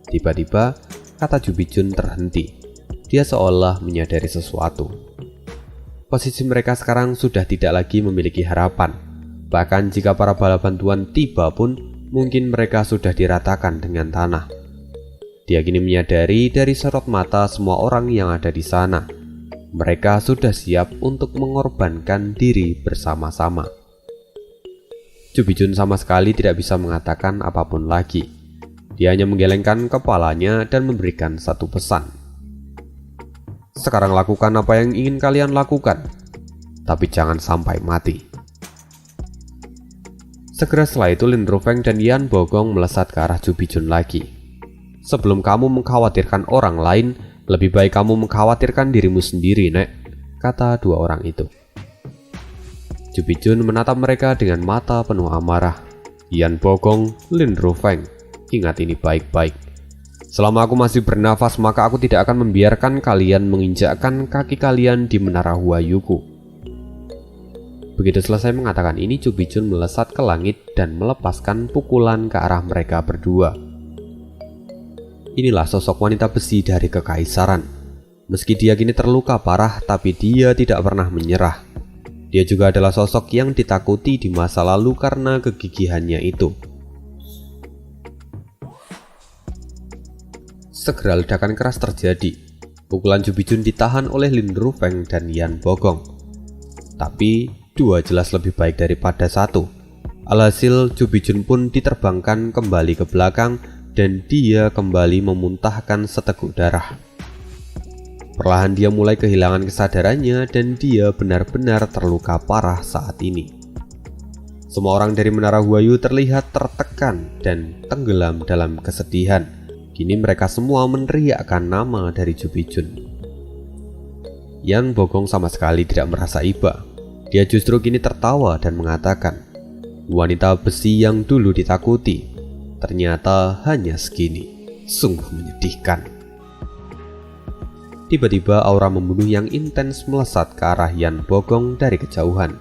Tiba-tiba, kata Jubijun terhenti. Dia seolah menyadari sesuatu. Posisi mereka sekarang sudah tidak lagi memiliki harapan. Bahkan jika para bala bantuan tiba pun, mungkin mereka sudah diratakan dengan tanah. Dia kini menyadari dari sorot mata semua orang yang ada di sana. Mereka sudah siap untuk mengorbankan diri bersama-sama. Jubijun sama sekali tidak bisa mengatakan apapun lagi. Dia hanya menggelengkan kepalanya dan memberikan satu pesan. "Sekarang lakukan apa yang ingin kalian lakukan, tapi jangan sampai mati." Segera setelah itu Lin Rofeng dan Yan Bogong melesat ke arah Jubijun lagi. "Sebelum kamu mengkhawatirkan orang lain, lebih baik kamu mengkhawatirkan dirimu sendiri, Nek," kata dua orang itu. Jubijun menatap mereka dengan mata penuh amarah. "Yan Bogong, Lin Rofeng, ingat ini baik-baik. Selama aku masih bernafas, maka aku tidak akan membiarkan kalian menginjakkan kaki kalian di Menara Huayuku." Begitu selesai mengatakan ini, Jubijun melesat ke langit dan melepaskan pukulan ke arah mereka berdua. Inilah sosok wanita besi dari kekaisaran. Meski dia kini terluka parah, tapi dia tidak pernah menyerah. Dia juga adalah sosok yang ditakuti di masa lalu karena kegigihannya itu. Segera ledakan keras terjadi. Pukulan Jubijun ditahan oleh Lin Rofeng dan Yan Bogong. Tapi dua jelas lebih baik daripada satu. Alhasil Jubijun pun diterbangkan kembali ke belakang dan dia kembali memuntahkan seteguk darah. Perlahan dia mulai kehilangan kesadarannya dan dia benar-benar terluka parah saat ini. Semua orang dari Menara Huayu terlihat tertekan dan tenggelam dalam kesedihan. Kini mereka semua meneriakkan nama dari Jubijun. Yan Bogong sama sekali tidak merasa iba. Dia justru kini tertawa dan mengatakan, "Wanita besi yang dulu ditakuti ternyata hanya segini. Sungguh menyedihkan." Tiba-tiba aura membunuh yang intens melesat ke arah Yan Bogong dari kejauhan.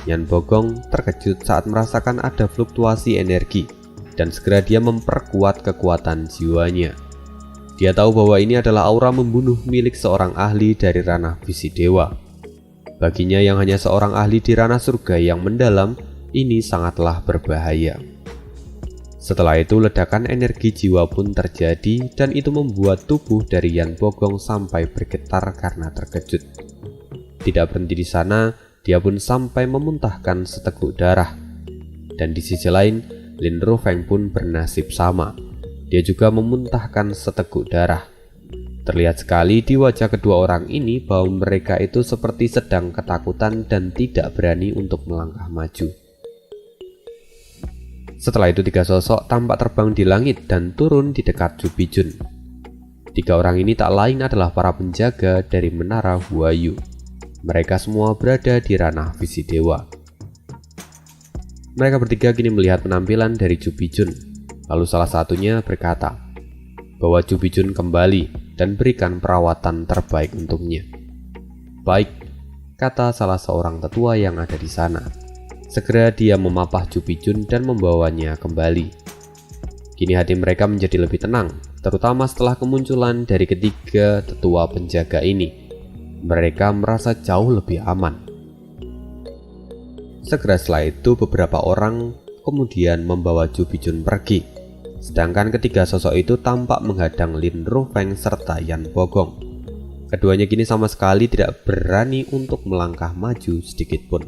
Yan Bogong terkejut saat merasakan ada fluktuasi energi dan segera dia memperkuat kekuatan jiwanya. Dia tahu bahwa ini adalah aura membunuh milik seorang ahli dari ranah visi dewa. Baginya yang hanya seorang ahli di ranah surga yang mendalam, ini sangatlah berbahaya. Setelah itu ledakan energi jiwa pun terjadi dan itu membuat tubuh dari Yan Bogong sampai bergetar karena terkejut. Tidak berhenti di sana, dia pun sampai memuntahkan seteguk darah. Dan di sisi lain, Lin Rufeng pun bernasib sama. Dia juga memuntahkan seteguk darah. Terlihat sekali di wajah kedua orang ini bahwa mereka itu seperti sedang ketakutan dan tidak berani untuk melangkah maju. Setelah itu 3 sosok tampak terbang di langit dan turun di dekat Chu Bijun. 3 orang ini tak lain adalah para penjaga dari Menara Huayu. Mereka semua berada di ranah visi dewa. Mereka bertiga kini melihat penampilan dari Chu Bijun. Lalu salah satunya berkata bahwa Chu Bijun kembali dan berikan perawatan terbaik untuknya. Baik, kata salah seorang tetua yang ada di sana. Segera dia memapah Chu Bijun dan membawanya kembali. Kini hati mereka menjadi lebih tenang, terutama setelah kemunculan dari ketiga tetua penjaga ini. Mereka merasa jauh lebih aman. Segera setelah itu beberapa orang kemudian membawa Chu Bijun pergi. Sedangkan ketiga sosok itu tampak menghadang Lin Rufeng serta Yan Bogong. Keduanya kini sama sekali tidak berani untuk melangkah maju sedikitpun.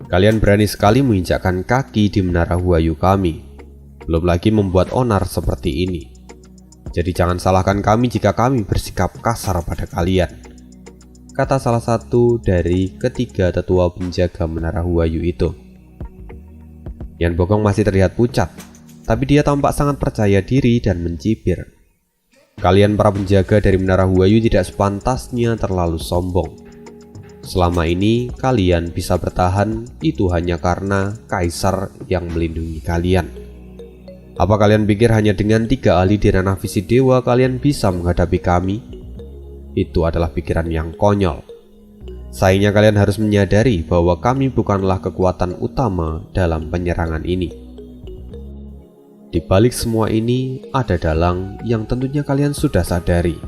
Kalian berani sekali menginjakkan kaki di Menara Huayu kami. Belum lagi membuat onar seperti ini. Jadi jangan salahkan kami jika kami bersikap kasar pada kalian, kata salah satu dari ketiga tetua penjaga Menara Huayu itu. Yan Bogong masih terlihat pucat, tapi dia tampak sangat percaya diri dan mencibir. Kalian para penjaga dari Menara Huayu tidak sepantasnya terlalu sombong. Selama ini kalian bisa bertahan itu hanya karena kaisar yang melindungi kalian. Apa kalian pikir hanya dengan 3 ahli di ranah visi dewa kalian bisa menghadapi kami? Itu adalah pikiran yang konyol. Sayangnya kalian harus menyadari bahwa kami bukanlah kekuatan utama dalam penyerangan ini. Di balik semua ini ada dalang yang tentunya kalian sudah sadari.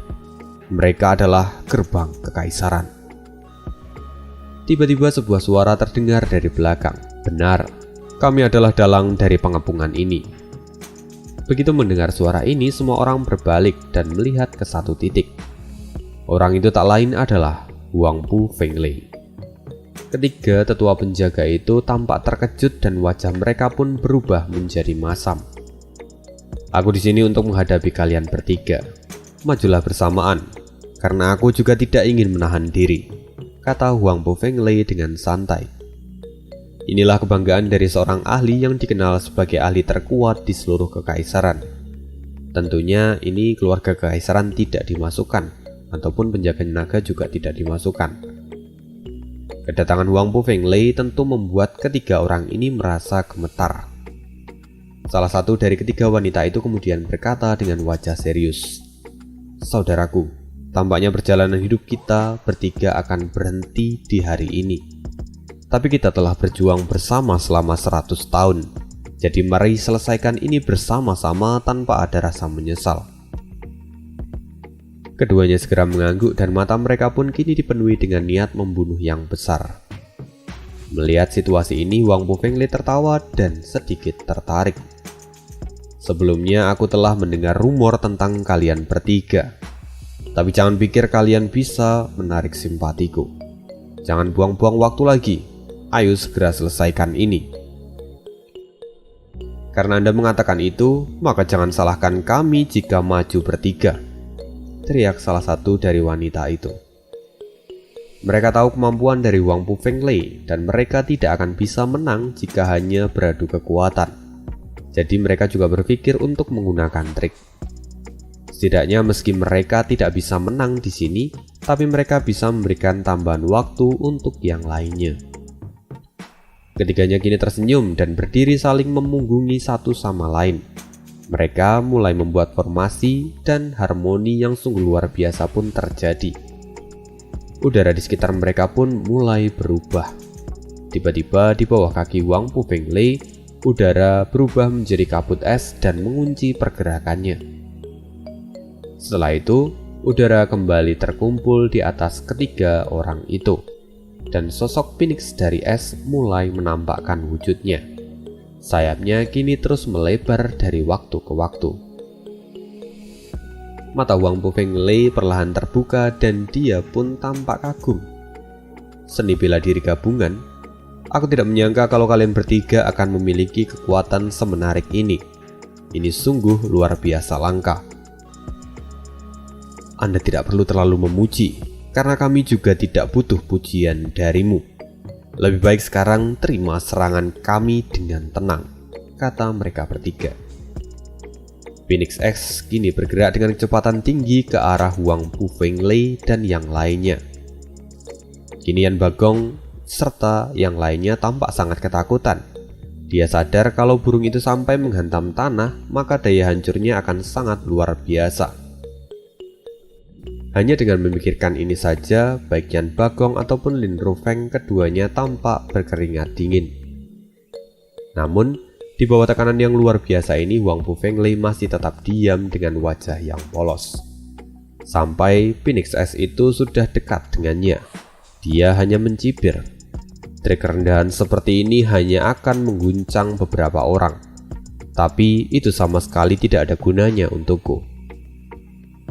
Mereka adalah gerbang kekaisaran. Tiba-tiba sebuah suara terdengar dari belakang. Benar, kami adalah dalang dari pengepungan ini. Begitu mendengar suara ini, semua orang berbalik dan melihat ke satu titik. Orang itu tak lain adalah Huang Pu Fenglei. Ketiga tetua penjaga itu tampak terkejut dan wajah mereka pun berubah menjadi masam. Aku di sini untuk menghadapi kalian bertiga. Majulah bersamaan, karena aku juga tidak ingin menahan diri, kata Huang Pu Fenglei dengan santai. Inilah kebanggaan dari seorang ahli yang dikenal sebagai ahli terkuat di seluruh kekaisaran. Tentunya ini keluarga kekaisaran tidak dimasukkan, ataupun penjaga naga juga tidak dimasukkan. Kedatangan Huang Pu Fenglei tentu membuat ketiga orang ini merasa gemetar. Salah satu dari ketiga wanita itu kemudian berkata dengan wajah serius, "Saudaraku, tampaknya perjalanan hidup kita bertiga akan berhenti di hari ini. Tapi kita telah berjuang bersama selama 100 tahun. Jadi mari selesaikan ini bersama-sama tanpa ada rasa menyesal." Keduanya segera mengangguk dan mata mereka pun kini dipenuhi dengan niat membunuh yang besar. Melihat situasi ini, Huang Pu Fenglei tertawa dan sedikit tertarik. "Sebelumnya aku telah mendengar rumor tentang kalian bertiga. Tapi jangan pikir kalian bisa menarik simpatiku. Jangan buang-buang waktu lagi. Ayo segera selesaikan ini. Karena Anda mengatakan itu, maka jangan salahkan kami jika maju bertiga," teriak salah satu dari wanita itu. Mereka tahu kemampuan dari Huang Pu Fenglei dan mereka tidak akan bisa menang jika hanya beradu kekuatan. Jadi mereka juga berpikir untuk menggunakan trik. Setidaknya meski mereka tidak bisa menang di sini, tapi mereka bisa memberikan tambahan waktu untuk yang lainnya. Ketiganya kini tersenyum dan berdiri saling memunggungi satu sama lain. Mereka mulai membuat formasi dan harmoni yang sungguh luar biasa pun terjadi. udara di sekitar mereka pun mulai berubah. Tiba-tiba di bawah kaki Wang Pufenglei, udara berubah menjadi kabut es dan mengunci pergerakannya. Setelah itu, udara kembali terkumpul di atas ketiga orang itu, dan sosok Phoenix dari es mulai menampakkan wujudnya. Sayapnya kini terus melebar dari waktu ke waktu. Mata Wang Pufenglei perlahan terbuka dan dia pun tampak kagum. Seni bela diri gabungan. Aku tidak menyangka kalau kalian bertiga akan memiliki kekuatan semenarik ini. Ini sungguh luar biasa langka. Anda tidak perlu terlalu memuji, karena kami juga tidak butuh pujian darimu. Lebih baik sekarang terima serangan kami dengan tenang, kata mereka bertiga. Phoenix X kini bergerak dengan kecepatan tinggi ke arah Wang Pufenglei dan yang lainnya. Kini Yan Bagong serta yang lainnya tampak sangat ketakutan. Dia sadar kalau burung itu sampai menghantam tanah, maka daya hancurnya akan sangat luar biasa. Hanya dengan memikirkan ini saja, baik Yan Bagong ataupun Lin Rufeng keduanya tampak berkeringat dingin. Namun, di bawah tekanan yang luar biasa ini, Wang Pufenglei masih tetap diam dengan wajah yang polos. Sampai Phoenix S itu sudah dekat dengannya, dia hanya mencibir. Trik rendahan seperti ini hanya akan mengguncang beberapa orang, tapi itu sama sekali tidak ada gunanya untukku.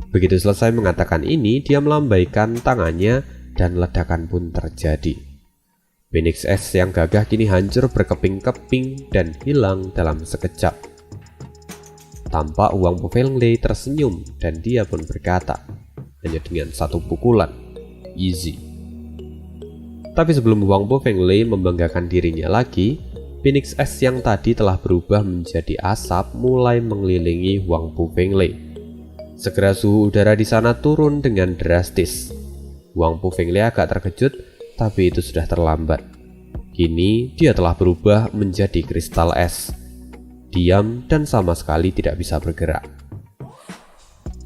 Begitu selesai mengatakan ini, dia melambaikan tangannya dan ledakan pun terjadi. Phoenix S yang gagah kini hancur berkeping-keping dan hilang dalam sekejap. Tampak Wang Pufenglei tersenyum dan dia pun berkata, hanya dengan satu pukulan, easy. Tapi sebelum Wang Pufenglei membanggakan dirinya lagi, Phoenix S yang tadi telah berubah menjadi asap mulai mengelilingi Wang Pufenglei. Segera suhu udara di sana turun dengan drastis. Wang Pufenglei agak terkejut, tapi itu sudah terlambat. Kini dia telah berubah menjadi kristal es. Diam dan sama sekali tidak bisa bergerak.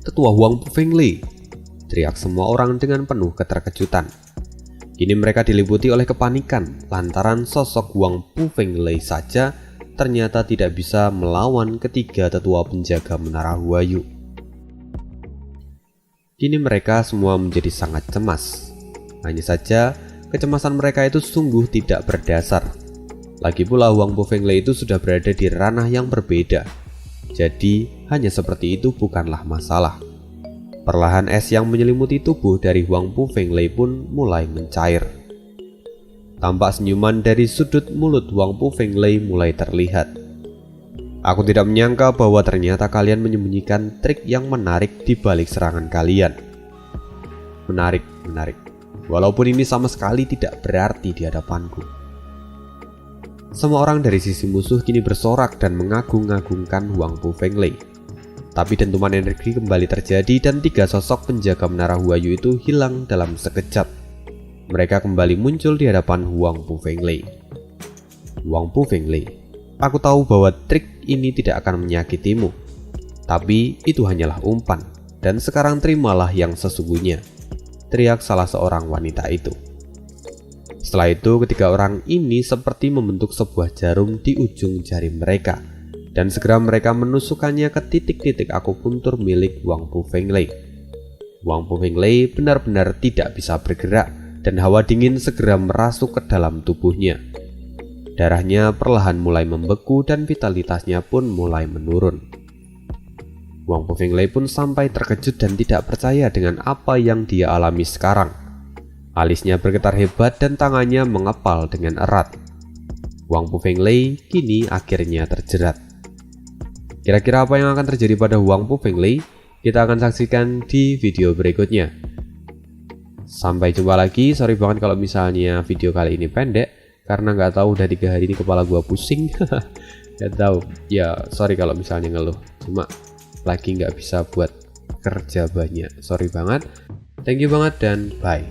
Tetua Wang Pufenglei, teriak semua orang dengan penuh keterkejutan. Kini mereka diliputi oleh kepanikan lantaran sosok Wang Pufenglei saja ternyata tidak bisa melawan ketiga tetua penjaga Menara Huayu. Kini mereka semua menjadi sangat cemas. Hanya saja, kecemasan mereka itu sungguh tidak berdasar. Lagi pula Wang Pufenglei itu sudah berada di ranah yang berbeda. Jadi, hanya seperti itu bukanlah masalah. Perlahan es yang menyelimuti tubuh dari Wang Pufenglei pun mulai mencair. Tampak senyuman dari sudut mulut Wang Pufenglei mulai terlihat. Aku tidak menyangka bahwa ternyata kalian menyembunyikan trik yang menarik di balik serangan kalian. Menarik. Walaupun ini sama sekali tidak berarti di hadapanku. Semua orang dari sisi musuh kini bersorak dan mengagung-agungkan Wang Pufenglei. Tapi dentuman energi kembali terjadi dan tiga sosok penjaga Menara Huayu itu hilang dalam sekejap. Mereka kembali muncul di hadapan Wang Pufenglei. Wang Pufenglei, aku tahu bahwa trik ini tidak akan menyakitimu, tapi itu hanyalah umpan, dan sekarang terimalah yang sesungguhnya, teriak salah seorang wanita itu. Setelah itu ketiga orang ini seperti membentuk sebuah jarum di ujung jari mereka, dan segera mereka menusukkannya ke titik-titik akupuntur milik Wang Pufenglei. Wang Pufenglei benar-benar tidak bisa bergerak, dan hawa dingin segera merasuk ke dalam tubuhnya. Darahnya perlahan mulai membeku dan vitalitasnya pun mulai menurun. Wang Pufenglei pun sampai terkejut dan tidak percaya dengan apa yang dia alami sekarang. Alisnya bergetar hebat dan tangannya mengepal dengan erat. Wang Pufenglei kini akhirnya terjerat. Kira-kira apa yang akan terjadi pada Wang Pufenglei? Kita akan saksikan di video berikutnya. Sampai jumpa lagi. Sorry banget kalau misalnya video kali ini pendek, karena nggak tahu udah 3 hari ini kepala gua pusing. Nggak tahu ya, sorry kalau misalnya ngeluh, cuma lagi nggak bisa buat kerja banyak, sorry banget. Thank you banget dan bye.